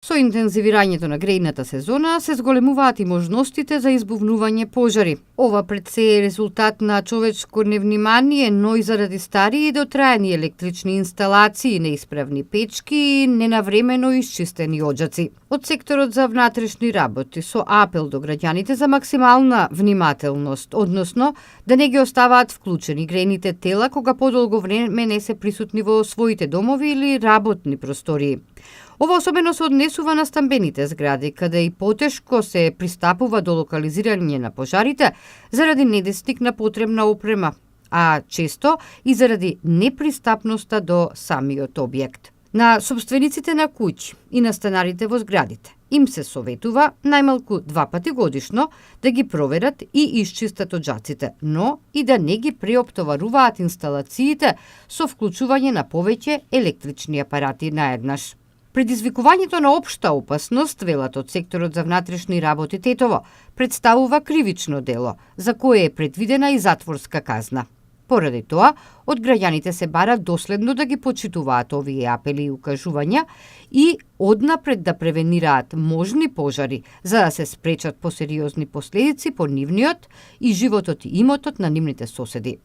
Со интензивирањето на грејната сезона се зголемуваат и можностите за избувнување пожари. Ова пред се е резултат на човечко невнимание, но и заради стари и дотраени електрични инсталации, неисправни печки и ненавремено исчистени оџаци. Од секторот за внатрешни работи со апел до граѓаните за максимална внимателност, односно да не ги оставаат вклучени грејните тела кога подолго време не се присутни во своите домови или работни простории. Ова особено се однесува на стамбените згради, каде и потешко се пристапува до локализирање на пожарите заради недостиг на потребна опрема, а често и заради непристапноста до самиот објект. На собствениците на куќи и на станарите во зградите им се советува најмалку 2 пати годишно да ги проверат и исчистат оџаците, но и да не ги преоптоваруваат инсталациите со вклучување на повеќе електрични апарати наеднаш. Предизвикувањето на општа опасност, велат од секторот за внатрешни работи Тетово, представува кривично дело, за кое е предвидена и затворска казна. Поради тоа, од граѓаните се бара доследно да ги почитуваат овие апели и укажувања и однапред да превенираат можни пожари, за да се спречат посериозни последици по нивниот и животот и имотот на нивните соседи.